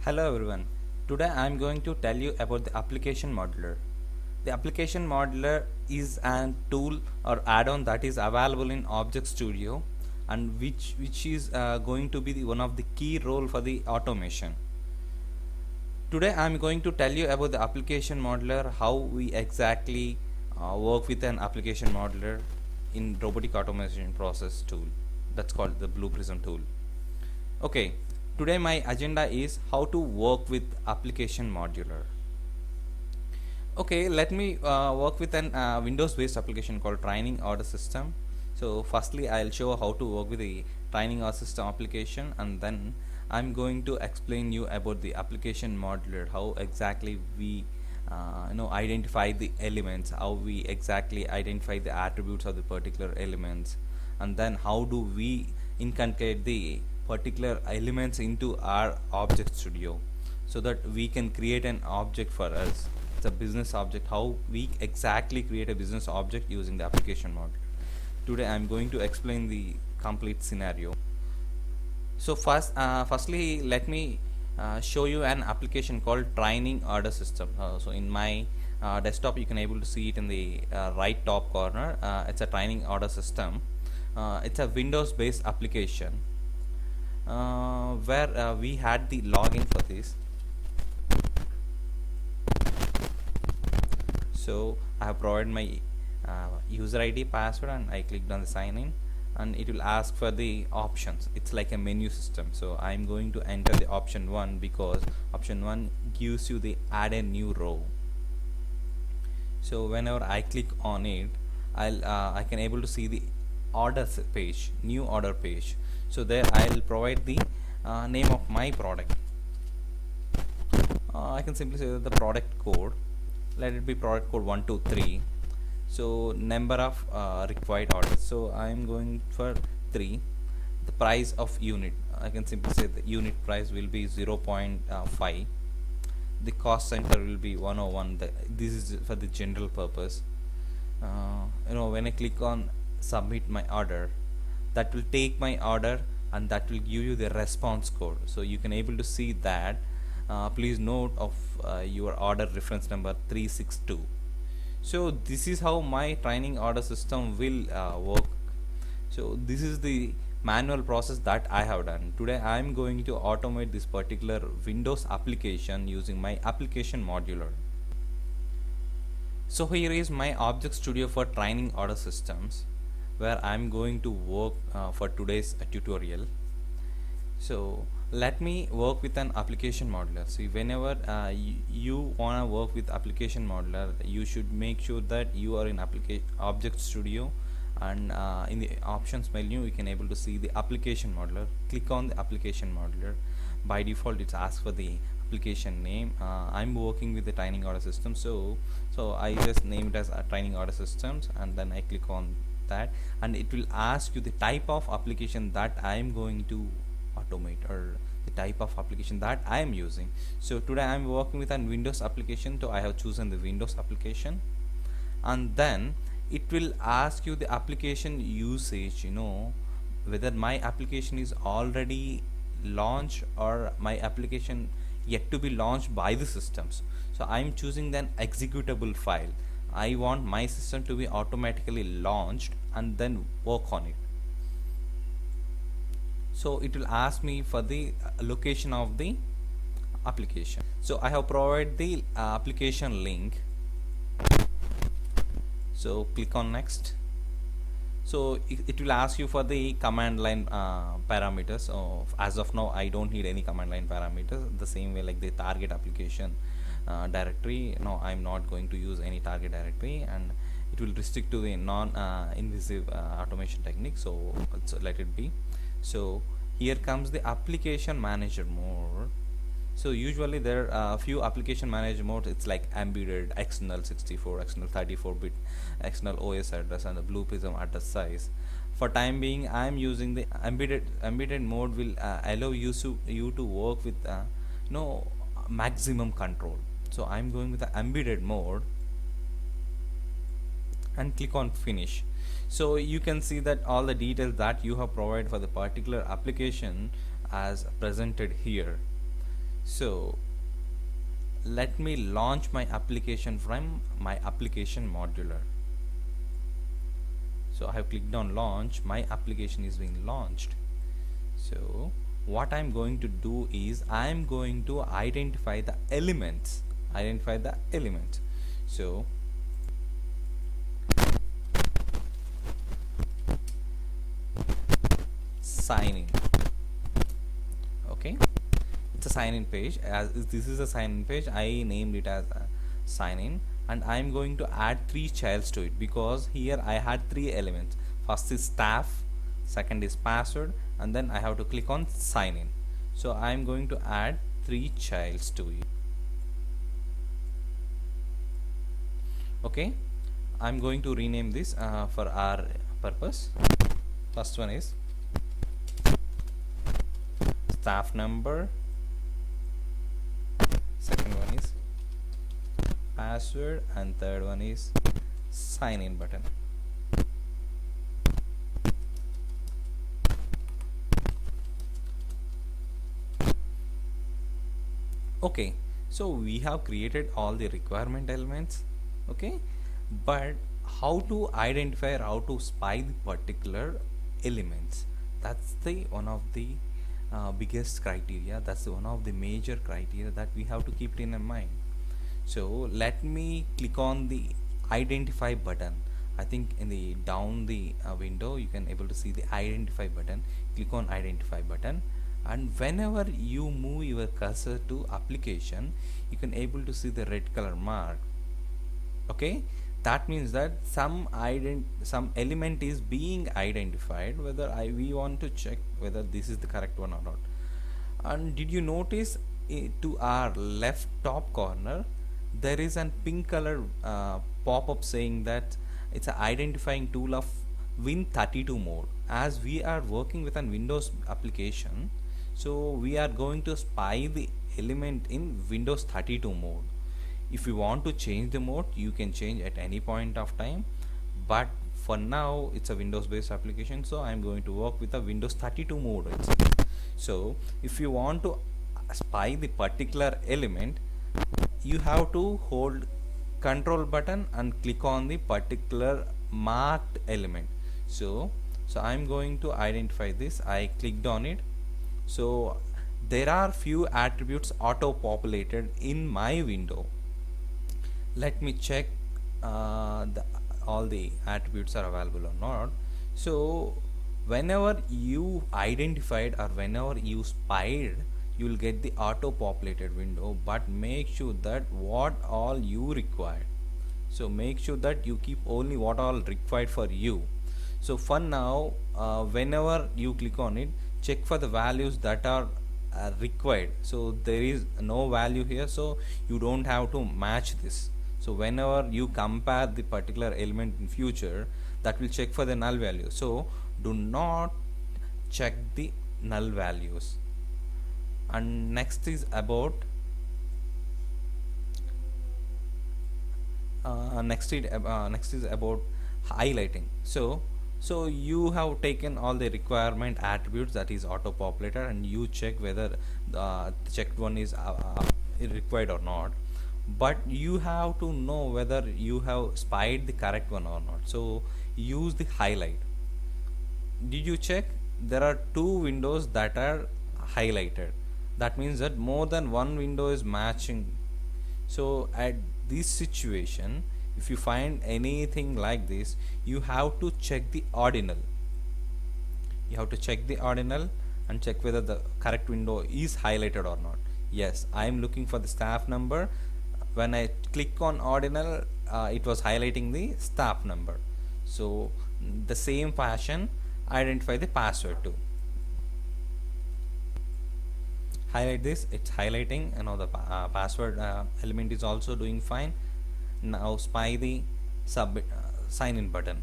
Hello everyone. Today I am going to tell you about the application modeler. The application modeler is a tool or add-on that is available in Object Studio and which is going to be one of the key role for the automation. Today I am going to tell you about the application modeler, how we exactly work with an application modeler in robotic automation process tool. That's called the Blue Prism tool. Okay, today my agenda is how to work with application modular. Okay, let me work with an Windows based application called training order system. So firstly I'll show how to work with the training order system application, and then I'm going to explain you about the application modular, how exactly we identify the elements, how we exactly identify the attributes of the particular elements, and then how do we incatenate the particular elements into our Object Studio so that we can create an object for us. It's a business object, how we exactly create a business object using the application model. Today I'm going to explain the complete scenario. So firstly let me show you an application called training order system. So in my desktop you can able to see it in the right top corner. It's a training order system. It's a Windows based application where we had the login for this. So I have provided my user ID, password, and I clicked on the sign in, and it will ask for the options. It's like a menu system. So I'm going to enter the option 1 because option 1 gives you the add a new row. So whenever I click on it, I can able to see the orders page, new order page. So there I'll provide the name of my product. I can simply say that the product code, let it be product code 123. So number of required orders, so I am going for 3. The price of unit, I can simply say the unit price will be 0.5. The cost center will be 101. This is for the general purpose. When I click on submit my order, that will take my order and that will give you the response code. So you can able to see that. Please note of your order reference number 362. So this is how my training order system will work. So this is the manual process that I have done. Today I am going to automate this particular Windows application using my application modular. So here is my Object Studio for training order systems, where I am going to work for today's tutorial. So let me work with an application modeler. See, whenever you wanna work with application modeler, you should make sure that you are in Object Studio, and in the options menu you can able to see the application modeler. Click on the application modeler. By default it's asked for the application name. I'm working with the training order system, so I just name it as a training order systems, and then I click on that, and it will ask you the type of application that I am going to automate, or the type of application that I am using. So today I am working with a Windows application, so I have chosen the Windows application, and then it will ask you the application usage, whether my application is already launched or my application yet to be launched by the systems. So I am choosing an executable file. I want my system to be automatically launched and then work on it. So it will ask me for the location of the application. So I have provided the application link. So click on next. So it will ask you for the command line parameters. So as of now I don't need any command line parameters. The same way like the target application directory, no, I'm not going to use any target directory, and it will restrict to the non-invasive automation technique. So let it be. So here comes the application manager mode. So usually there are a few application manager modes. It's like embedded, external 64, external 34-bit, external OS address, and the Blue Prism address size. For time being I am using the embedded mode. Will allow you to work with maximum control. So I am going with the embedded mode and click on finish. So you can see that all the details that you have provided for the particular application as presented here. So let me launch my application from my application modular. So I have clicked on launch, my application is being launched. So what I'm going to do is I'm going to identify the elements. So sign in. Okay, it's a sign in page. As this is a sign in page, I named it as a sign in, and I'm going to add 3 childs to it because here I had 3 elements. First is staff, second is password, and then I have to click on sign in. So I'm going to add 3 childs to it. Okay, I'm going to rename this for our purpose. First one is staff number, second one is password, and third one is sign in button. Okay, so we have created all the requirement elements. Okay, but how to identify or how to spy the particular elements, that's the one of the biggest criteria, that's one of the major criteria that we have to keep it in mind. So let me click on the identify button. I think in the down the window you can able to see the identify button. Click on identify button, and whenever you move your cursor to application, you can able to see the red color mark. Okay, that means that some element is being identified, whether we want to check whether this is the correct one or not. And did you notice to our left top corner there is an pink color pop-up saying that it's an identifying tool of Win32 mode. As we are working with an Windows application, so we are going to spy the element in Windows 32 mode. If you want to change the mode, you can change at any point of time, but for now it's a Windows based application, so I'm going to work with a Windows 32 mode itself. So if you want to spy the particular element, you have to hold control button and click on the particular marked element. So I'm going to identify this. I clicked on it. So there are few attributes auto populated in my window. Let me check all the attributes are available or not. So whenever you identified or whenever you spied, you will get the auto populated window, but make sure that what all you require. So make sure that you keep only what all required for you. So for now, whenever you click on it, check for the values that are required. So there is no value here, so you don't have to match this. So whenever you compare the particular element in future, that will check for the null value. So do not check the null values. And next is about next is about highlighting. So you have taken all the requirement attributes, that is auto populated, and you check whether the checked one is required or not, but you have to know whether you have spied the correct one or not. So use the highlight. Did you check there are 2 windows that are highlighted? That means that more than one window is matching. So at this situation, if you find anything like this, you have to check the ordinal. You have to check the ordinal and check whether the correct window is highlighted or not. Yes, I am looking for the staff number. When I click on ordinal, it was highlighting the staff number. So the same fashion, identify the password too. Highlight this, it's highlighting, and now the password element is also doing fine. Now spy the sign in button.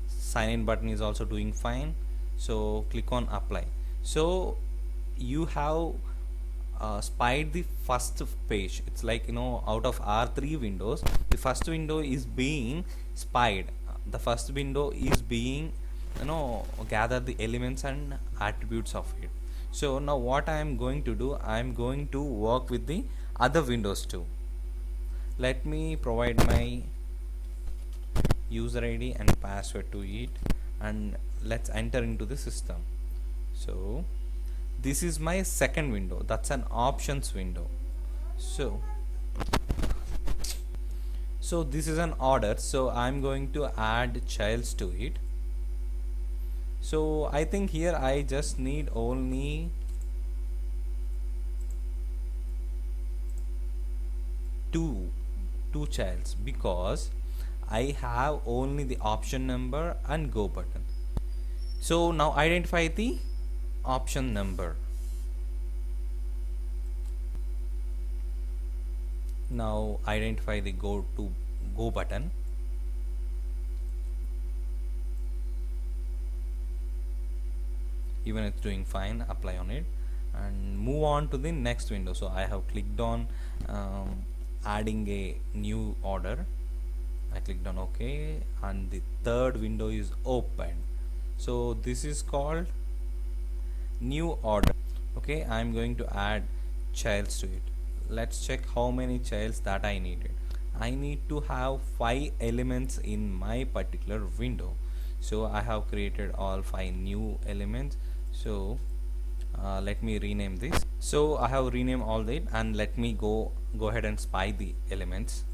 Sign in button is also doing fine, so click on apply. So you have spied the first page. It's like, out of R3 windows, the first window is being spied. the first window is being, gather the elements and attributes of it. So now what I am going to do, I am going to work with the other windows too. Let me provide my user ID and password to it, and let's enter into the system. So this is my second window, that's an options window. So this is an order, so I'm going to add childs to it. So I think here I just need only two childs, because I have only the option number and go button. So now identify the option number. Now identify the go button. Even it's doing fine, apply on it and move on to the next window. So I have clicked on adding a new order. I clicked on OK, and the third window is open. So this is called new order. Okay, I'm going to add childs to it. Let's check how many childs that I needed. I need to have 5 elements in my particular window. So I have created all 5 new elements. So let me rename this. So I have renamed all that, and let me go ahead and spy the elements.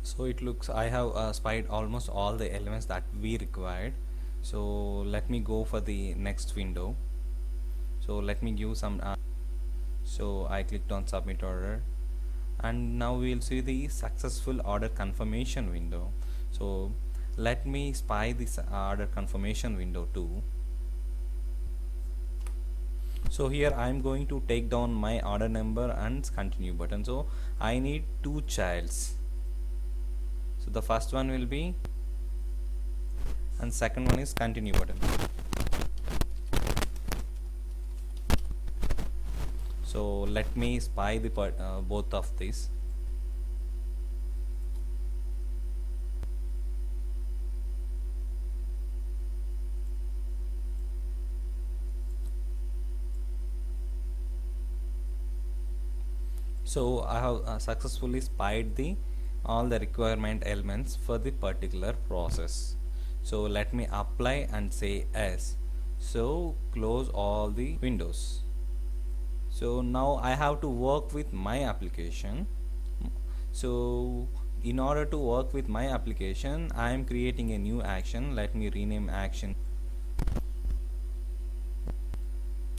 So it looks I have spied almost all the elements that we required. So let me go for the next window. So let me give some so I clicked on submit order, and now we will see the successful order confirmation window. So let me spy this order confirmation window too. So here I am going to take down my order number and continue button. So I need 2 childs. So the first one will be, and second one is continue button. So let me spy the both of these. So I have successfully spied all the requirement elements for the particular process. So let me apply and say yes. So close all the windows. So now I have to work with my application. So in order to work with my application, I am creating a new action. Let me rename action.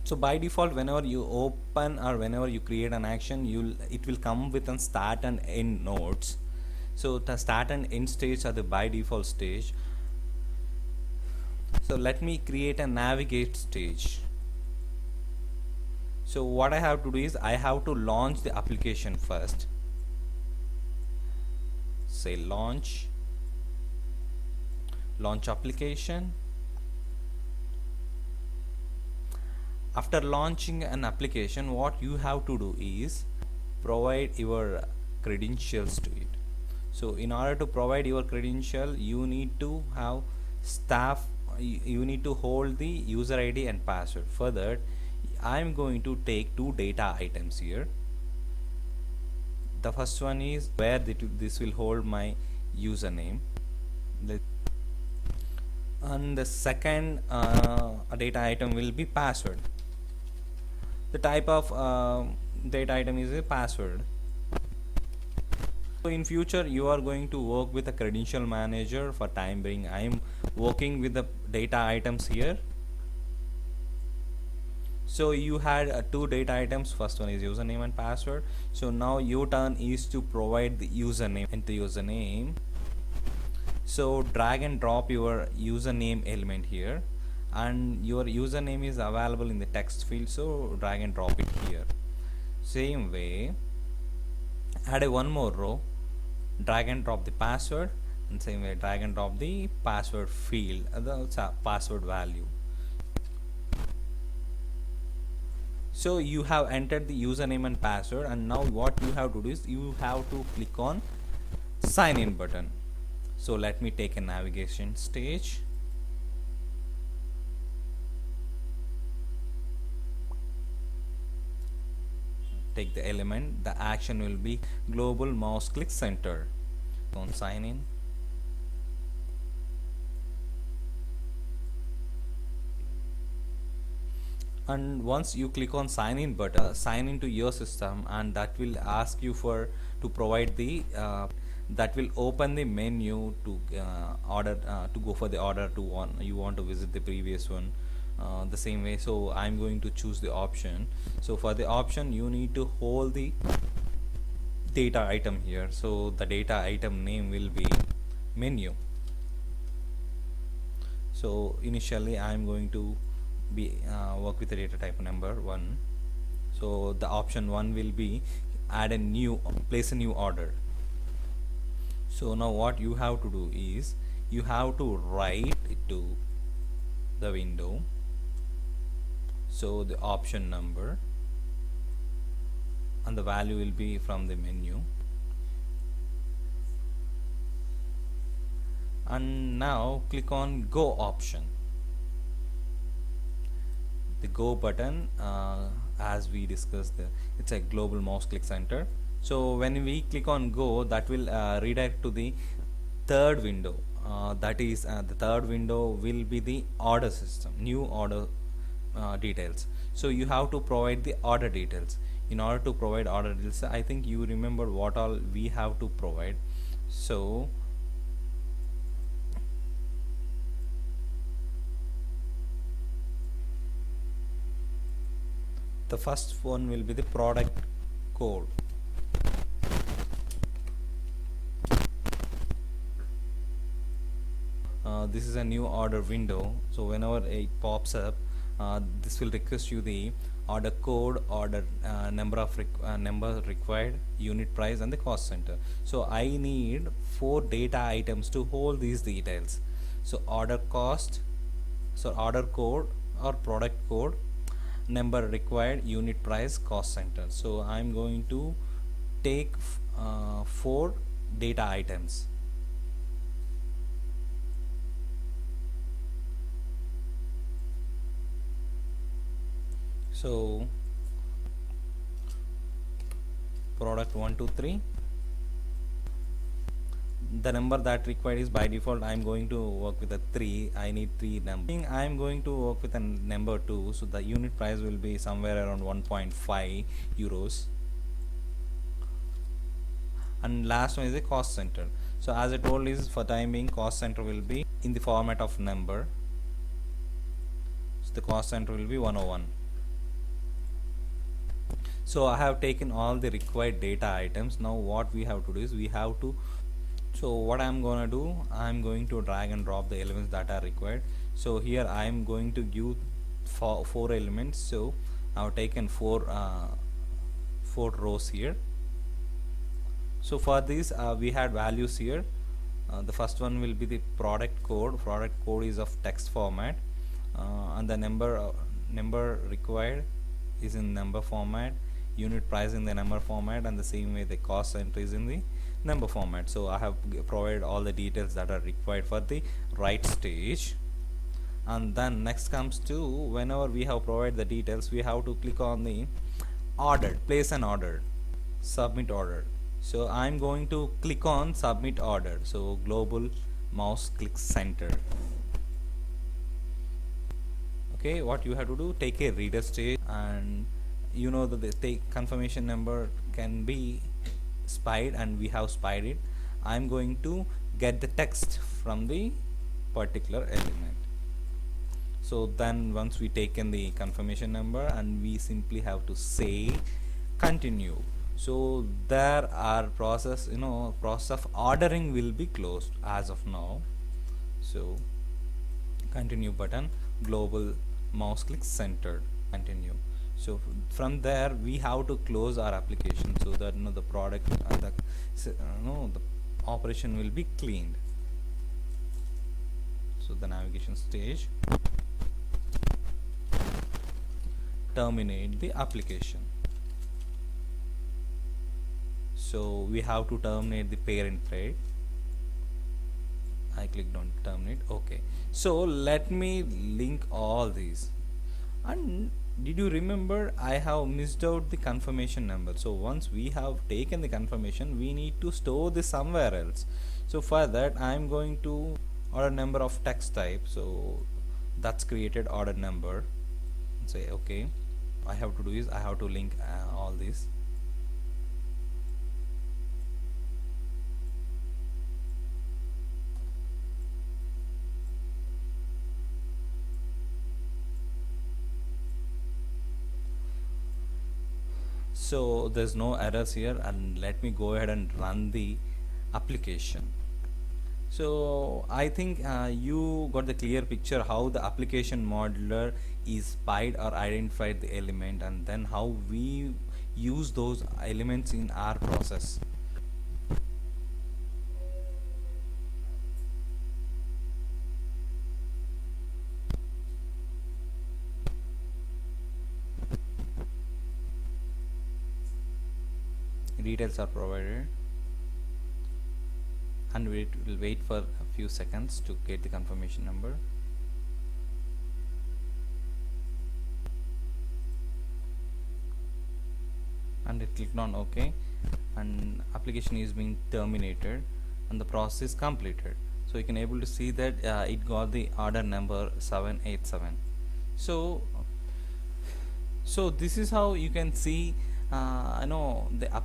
So by default, whenever you open or whenever you create an action, it will come with a start and end nodes. So the start and end stage are the by default stage. So let me create a navigate stage. So what I have to do is I have to launch the application first. Say launch application. After launching an application, what you have to do is provide your credentials to it. So in order to provide your credential, you need to have staff, you need to hold the user ID and password. For that, I am going to take 2 data items here. The first one is where this will hold my username, and the second data item will be password. The type of data item is a password. So in future you are going to work with a credential manager. For time being, I am working with the data items here. So you had 2 data items. First one is username and password. So now your turn is to provide the username. Enter username. So drag and drop your username element here, and your username is available in the text field, so drag and drop it here. Same way, add a one more row, drag and drop the password, and same way drag and drop the password field, the password value. So you have entered the username and password, and now what you have to do is you have to click on sign in button. So let me take a navigation stage. Take the element, the action will be global mouse click center. On sign in. And once you click on sign in button, sign into your system, and that will ask you for to provide the that will open the menu to order to go for the order to one you want to visit the previous one, the same way. So I'm going to choose the option. So for the option you need to hold the data item here, so the data item name will be menu. So initially I'm going to be work with the data type number 1. So the option 1 will be add a new, place a new order. So now what you have to do is you have to write it to the window, so the option number, and the value will be from the menu. And now click on go option. The go button, as we discussed, it's a global mouse click center. So when we click on go, that will redirect to the third window. That is the third window will be the order system, new order details. So you have to provide the order details. In order to provide order details, I think you remember what all we have to provide. So the first one will be the product code. This is a new order window, so whenever it pops up, this will request you the order code, order number required, unit price, and the cost center. So I need 4 data items to hold these details. So order cost, so order code or product code, number required, unit price, cost center. So I'm going to take 4 data items. So product 1 2 3, the number that required is by default I'm going to work with a 3. I need 3 number. I'm going to work with a number 2, so the unit price will be somewhere around 1.5 euros. And last one is the cost center. So as I told is, for time being, cost center will be in the format of number, so the cost center will be 101. So I have taken all the required data items. Now what we have to do is we have to, so what I'm gonna do, I'm going to drag and drop the elements that are required. So here I'm going to give 4 elements. So I've taken 4 rows here. So for this we had values here. The first one will be the product code. Product code is of text format, and the number required is in number format, unit price in the number format, and the same way the cost center is in the number format. So I have provided all the details that are required for the right stage. And then next comes to, whenever we have provided the details, we have to click on the order, place an order, submit order. So I'm going to click on submit order. So global mouse click center. Okay, what you have to do, take a reader stage, and you know that the take confirmation number can be spied, and we have spied it. I'm going to get the text from the particular element. So then once we taken the confirmation number, and we simply have to say continue. So there our process, process of ordering will be closed as of now. So continue button. global mouse click centered, continue. So from there we have to close our application so that the product and the operation will be cleaned. So the navigation stage, terminate the application. So we have to terminate the parent thread. I clicked on terminate. Okay, so let me link all these. And did you remember I have missed out the confirmation number? So once we have taken the confirmation, we need to store this somewhere else. So for that I am going to order number of text type. So that's created order number. Say okay, I have to do is I have to link all these. So there's no errors here, and let me go ahead and run the application. So I think you got the clear picture how the application modeler is spied or identified the element, and then how we use those elements in our process. Details are provided, and we will wait for a few seconds to get the confirmation number. And it clicked on OK, and application is being terminated and the process completed. So you can able to see that it got the order number 787. So this is how you can see the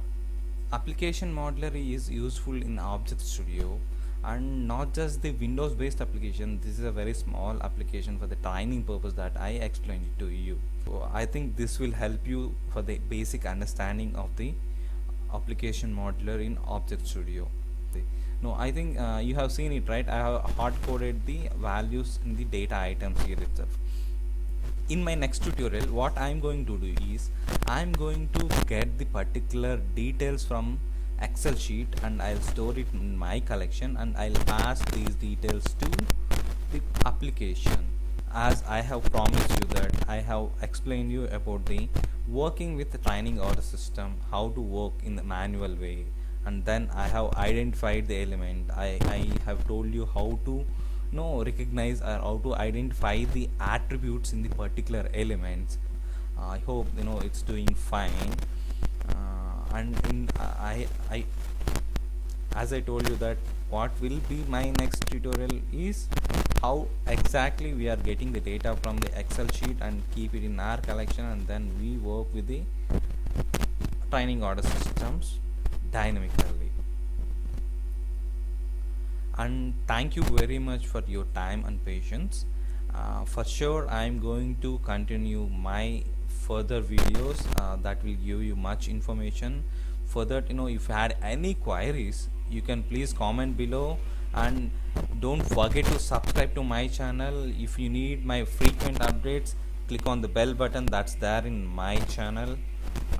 application modeler is useful in Object Studio, and not just the Windows based application. This is a very small application for the training purpose that I explained it to you. So I think this will help you for the basic understanding of the application modeler in Object Studio. No, I think you have seen it, right? I have hard coded the values in the data items here itself. In my next tutorial, what I am going to do is I am going to get the particular details from Excel sheet, and I'll store it in my collection, and I'll pass these details to the application. As I have promised you that I have explained you about the working with the training order system, how to work in the manual way, and then I have identified the element. I have told you how to recognize or how to identify the attributes in the particular elements. I hope it's doing fine. And as I told you that what will be my next tutorial is how exactly we are getting the data from the Excel sheet and keep it in our collection, and then we work with the training order systems dynamically. And thank you very much for your time and patience. For sure I am going to continue my further videos that will give you much information. Further, if you had any queries, you can please comment below, and don't forget to subscribe to my channel. If you need my frequent updates, click on the bell button that's there in my channel.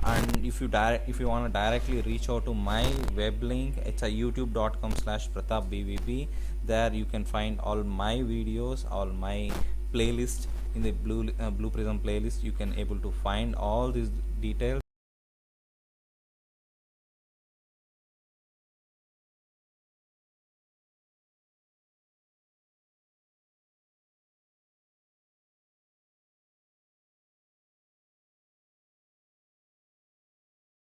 And if you want to directly reach out to my web link, it's a youtube.com/pratapbvb. there you can find all my videos, all my playlist in the blue prism playlist. You can able to find all these details